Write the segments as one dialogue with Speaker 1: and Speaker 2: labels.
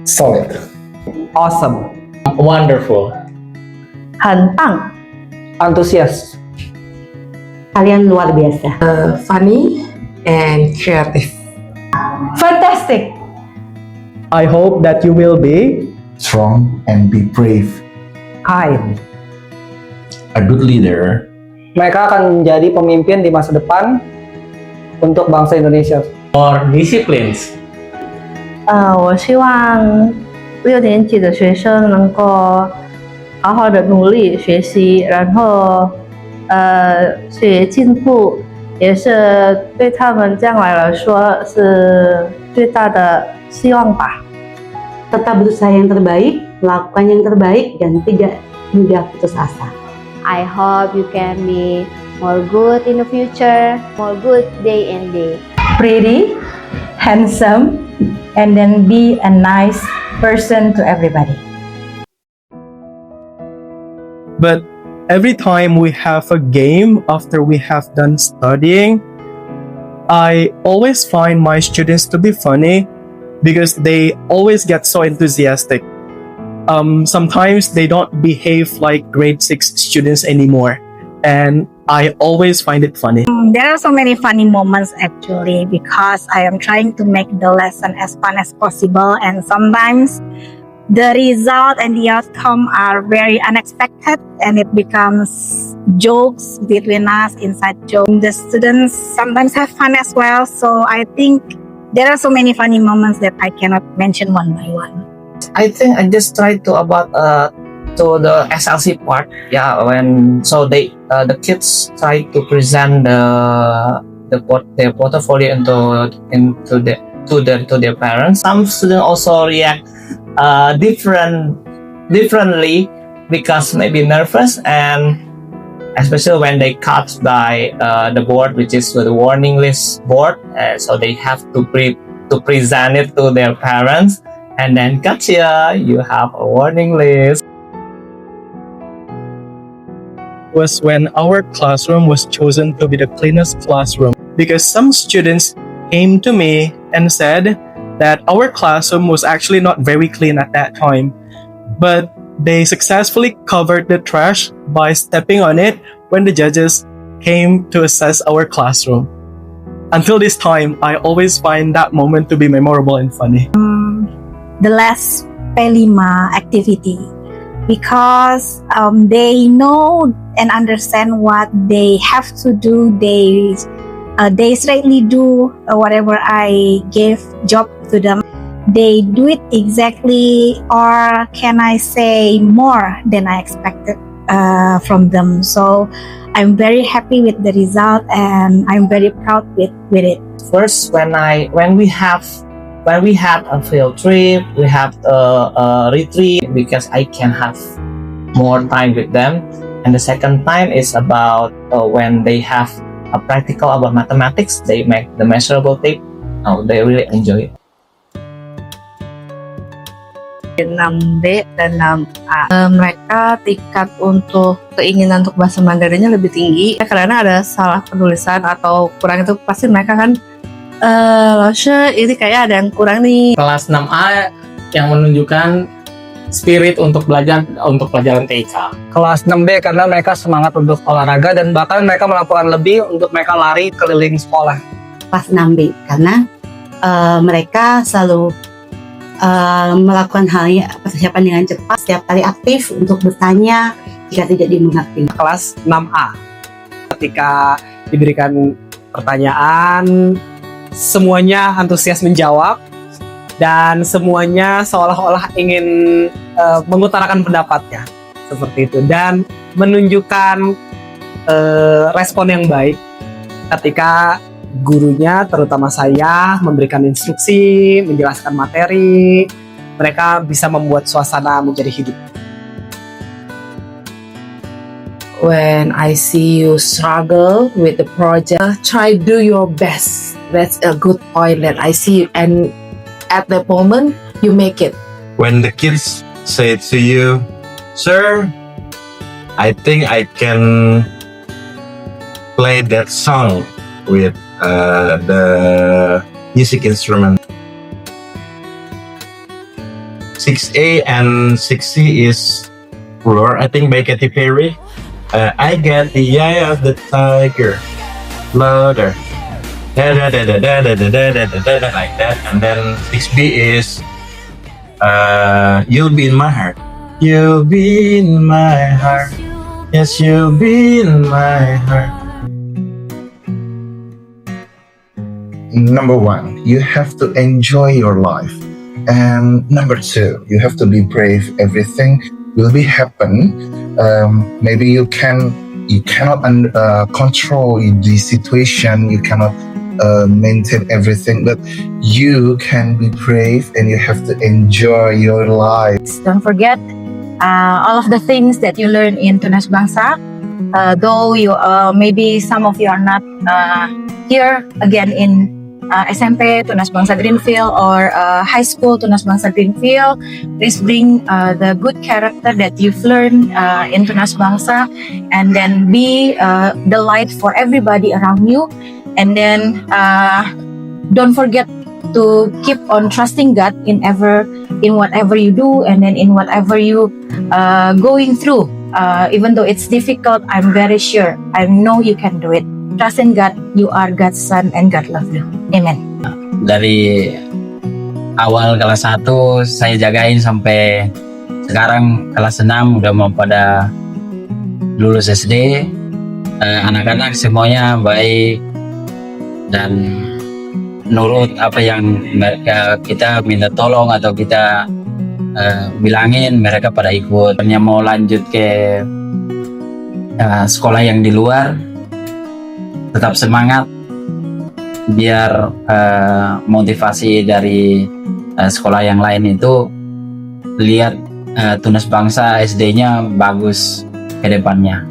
Speaker 1: Solid.
Speaker 2: Awesome.
Speaker 3: Wonderful.
Speaker 4: 很棒，
Speaker 2: Antusias.
Speaker 4: kalian luar biasa.
Speaker 5: Funny and creative.
Speaker 4: Fantastic.
Speaker 2: I hope that you will be
Speaker 1: Strong and be brave.
Speaker 2: kind.
Speaker 6: A good leader.
Speaker 2: Mereka akan menjadi pemimpin di masa depan untuk bangsa Indonesia.
Speaker 3: More disciplines.
Speaker 4: 我希望6年级的学生能够好好的努力学习，然后学业进步，也是对他们将来来说是最大的希望吧。Tetap berusaha yang terbaik, melakukan yang terbaik, dan tidak mudah putus asa.
Speaker 7: I hope you can be more good in the future, more good day and day.
Speaker 4: Pretty, handsome, and then be a nice person to everybody.
Speaker 8: But every time we have a game after we have done studying, I always find my students to be funny because they always get so enthusiastic. Sometimes they don't behave like grade 6 students anymore, and I always find it funny.
Speaker 9: There are so many funny moments actually because I am trying to make the lesson as fun as possible, and sometimes the result and the outcome are very unexpected and it becomes jokes between us, inside jokes. The students sometimes have fun as well, so I think there are so many funny moments that I cannot mention one by one.
Speaker 3: I think I just try to about to the SLC part. Yeah, when so the kids try to present their portfolio into their parents. Some students also react differently because maybe nervous, and especially when they cut by the board, which is the warning list board, so they have to present it to their parents, and then gotcha, you have a warning list.
Speaker 8: Was when our classroom was chosen to be the cleanest classroom because some students came to me and said that our classroom was actually not very clean at that time, but they successfully covered the trash by stepping on it when the judges came to assess our classroom. Until this time, I always find that moment to be memorable and funny.
Speaker 9: The last P5 activity because they know and understand what they have to do. They straightly do whatever I gave job to them. They do it exactly, or can I say more than I expected from them. So I'm very happy with the result and I'm very proud with it.
Speaker 3: First, when we have a field trip, we have a retreat because I can have more time with them. And the second time is about when they have a practical about mathematics, they make the measurable tape. They really enjoy it.
Speaker 4: 6B dan 6A. Mereka tingkat untuk keinginan untuk bahasa Mandarinnya lebih tinggi karena ada salah penulisan atau kurang itu pasti mereka kan ini kayak ada yang kurang nih.
Speaker 3: Kelas 6A yang menunjukkan spirit untuk belajar untuk pelajaran TIK.
Speaker 2: Kelas 6B karena mereka semangat untuk olahraga dan bahkan mereka melakukan lebih untuk mereka lari keliling sekolah.
Speaker 4: Kelas 6B karena mereka selalu melakukan halnya persiapan dengan cepat, setiap kali aktif untuk bertanya jika tidak dimengerti.
Speaker 2: Kelas 6A ketika diberikan pertanyaan semuanya antusias menjawab dan semuanya seolah-olah ingin mengutarakan pendapatnya seperti itu dan menunjukkan respon yang baik ketika gurunya, terutama saya, memberikan instruksi, menjelaskan materi. Mereka bisa membuat suasana menjadi hidup.
Speaker 5: When I see you struggle with the project, try do your best. That's a good point that I see, and at the moment you make it.
Speaker 6: When the kids say to you, "Sir, I think I can play that song with the music instrument." 6A and 6C is Roar, I think, by Katy Perry. I get the eye of the tiger, louder, like that. And then 6B is You'll Be in My Heart. You'll be in my heart. Yes, you'll be in my heart.
Speaker 1: Number one, you have to enjoy your life. And number two, you have to be brave. Everything will be happen. Maybe you cannot control the situation. You cannot maintain everything, but you can be brave and you have to enjoy your life.
Speaker 9: Don't forget all of the things that you learn in Tunas Bangsa. Though you maybe some of you are not here again in SMP Tunas Bangsa Greenfield or high school Tunas Bangsa Greenfield, please bring the good character that you've learned in Tunas Bangsa, and then be the light for everybody around you. And then don't forget to keep on trusting God in whatever you do, and then in whatever you going through. Even though it's difficult, I'm very sure, I know you can do it. Trust in God, you are God's son and God love you. Amen.
Speaker 10: Dari awal kelas 1 saya jagain sampai sekarang kelas 6 udah mau pada lulus SD. Anak-anak semuanya baik dan nurut apa yang mereka kita minta tolong atau kita bilangin, mereka pada ikut. Yang mau lanjut ke sekolah yang di luar, tetap semangat biar motivasi dari sekolah yang lain itu lihat Tunas Bangsa SD-nya bagus ke depannya.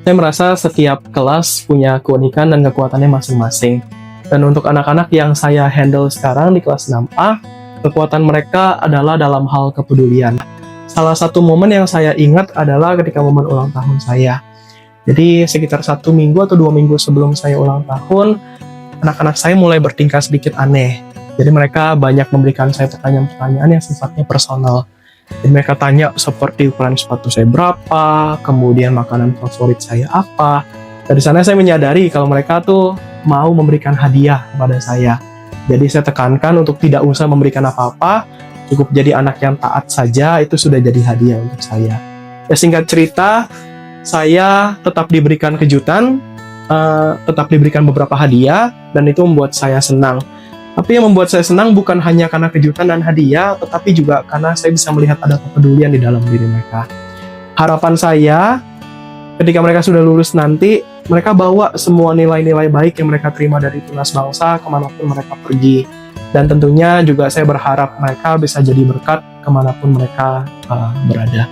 Speaker 8: Saya merasa setiap kelas punya keunikan dan kekuatannya masing-masing. Dan untuk anak-anak yang saya handle sekarang di kelas 6A, kekuatan mereka adalah dalam hal kepedulian. Salah satu momen yang saya ingat adalah ketika momen ulang tahun saya. Jadi sekitar 1 minggu atau 2 minggu sebelum saya ulang tahun, anak-anak saya mulai bertingkah sedikit aneh. Jadi mereka banyak memberikan saya pertanyaan-pertanyaan yang sifatnya personal. Jadi mereka tanya seperti ukuran sepatu saya berapa, kemudian makanan favorit saya apa. Dari sana saya menyadari kalau mereka tuh mau memberikan hadiah kepada saya. Jadi saya tekankan untuk tidak usah memberikan apa-apa, cukup jadi anak yang taat saja, itu sudah jadi hadiah untuk saya. Ya, singkat cerita, saya tetap diberikan kejutan, tetap diberikan beberapa hadiah, dan itu membuat saya senang. Tapi yang membuat saya senang bukan hanya karena kejutan dan hadiah, tetapi juga karena saya bisa melihat ada kepedulian di dalam diri mereka. Harapan saya, ketika mereka sudah lulus nanti, mereka bawa semua nilai-nilai baik yang mereka terima dari Tunas Bangsa kemanapun mereka pergi. Dan tentunya juga saya berharap mereka bisa jadi berkat kemanapun mereka berada.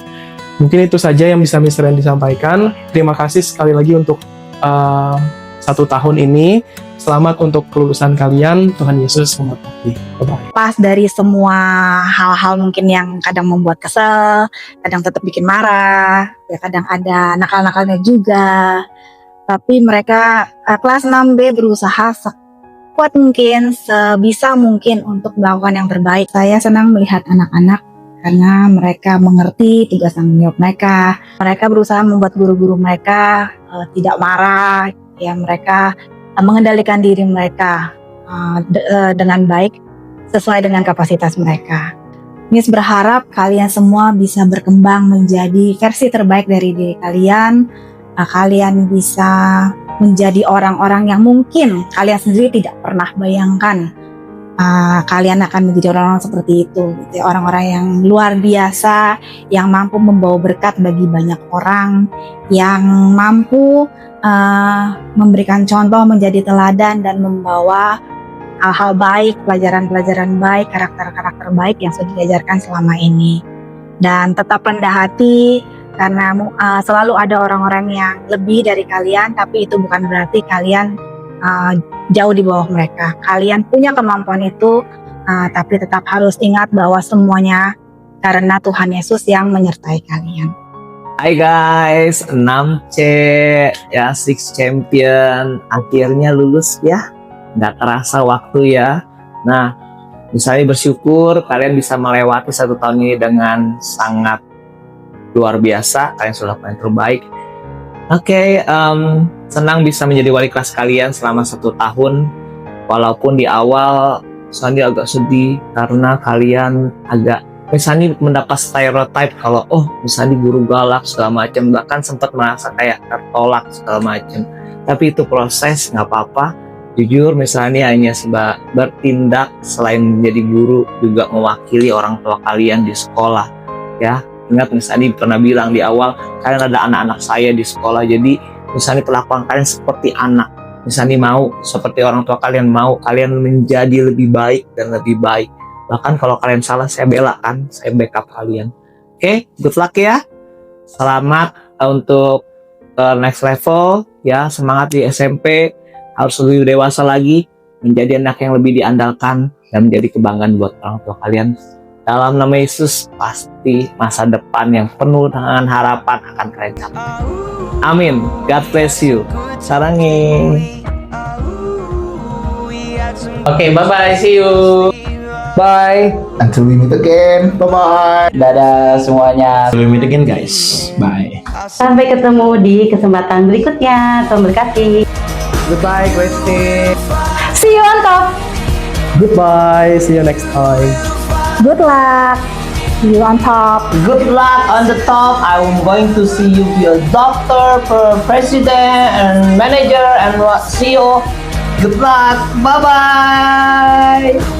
Speaker 8: Mungkin itu saja yang bisa Mr. Randy sampaikan. Terima kasih sekali lagi untuk 1 tahun ini. Selamat untuk kelulusan kalian. Tuhan Yesus memberkati. Bye-bye.
Speaker 9: Pas dari semua hal-hal mungkin yang kadang membuat kesel, kadang tetap bikin marah, ya kadang ada nakal-nakalnya juga. Tapi mereka kelas 6B berusaha sekuat mungkin, sebisa mungkin untuk melakukan yang terbaik. Saya senang melihat anak-anak karena mereka mengerti tugas tanggung jawab mereka. Mereka berusaha membuat guru-guru mereka tidak marah, ya mereka mengendalikan diri mereka dengan baik sesuai dengan kapasitas mereka. Miss berharap kalian semua bisa berkembang menjadi versi terbaik dari diri kalian. Kalian bisa menjadi orang-orang yang mungkin kalian sendiri tidak pernah bayangkan. Kalian akan menjadi orang-orang seperti itu, gitu. Orang-orang yang luar biasa, yang mampu membawa berkat bagi banyak orang, yang mampu memberikan contoh, menjadi teladan, dan membawa hal-hal baik, pelajaran-pelajaran baik, karakter-karakter baik yang sudah diajarkan selama ini. Dan tetap rendah hati, karena selalu ada orang-orang yang lebih dari kalian, tapi itu bukan berarti kalian jauh di bawah mereka. Kalian punya kemampuan itu, tapi tetap harus ingat bahwa semuanya karena Tuhan Yesus yang menyertai kalian.
Speaker 3: Hai guys, 6C ya, 6 champion akhirnya lulus ya. Nggak terasa waktu ya. Nah, misalnya bersyukur kalian bisa melewati 1 tahun ini dengan sangat luar biasa. Kalian sudah lakukan yang terbaik. Oke, senang bisa menjadi wali kelas kalian selama 1 tahun. Walaupun di awal Sandi agak sedih karena kalian agak misalnya mendapat stereotype kalau misalnya guru galak segala macam, bahkan sempat merasa kayak tertolak segala macam. Tapi itu proses, nggak apa-apa. Jujur misalnya hanya bertindak selain menjadi guru juga mewakili orang tua kalian di sekolah, ya. Ingat misalnya pernah bilang di awal kalian ada anak-anak saya di sekolah, jadi misalnya perlakuan kalian seperti anak. Misalnya mau seperti orang tua kalian, mau kalian menjadi lebih baik dan lebih baik. Bahkan kalau kalian salah, saya bela kan, saya backup kalian. Oke, good luck ya. Selamat untuk next level ya. Semangat di SMP, harus lebih dewasa lagi, menjadi anak yang lebih diandalkan dan menjadi kebanggaan buat orang tua kalian. Dalam nama Yesus, pasti masa depan yang penuh dengan harapan akan kalian capai. Amin. God bless you. Sarangi. Oke, bye-bye. See you.
Speaker 2: Bye.
Speaker 1: Until we meet again. Bye-bye.
Speaker 10: Dadah semuanya.
Speaker 6: We meet again guys. Bye.
Speaker 7: Sampai ketemu di kesempatan berikutnya. Tuhan berkati.
Speaker 2: Goodbye, Christy.
Speaker 7: See you on top.
Speaker 2: Goodbye. See you next time.
Speaker 9: Good luck. See you on top.
Speaker 3: Good luck on the top. I'm going to see you be a doctor, president, and manager, and CEO. Good luck. Bye-bye.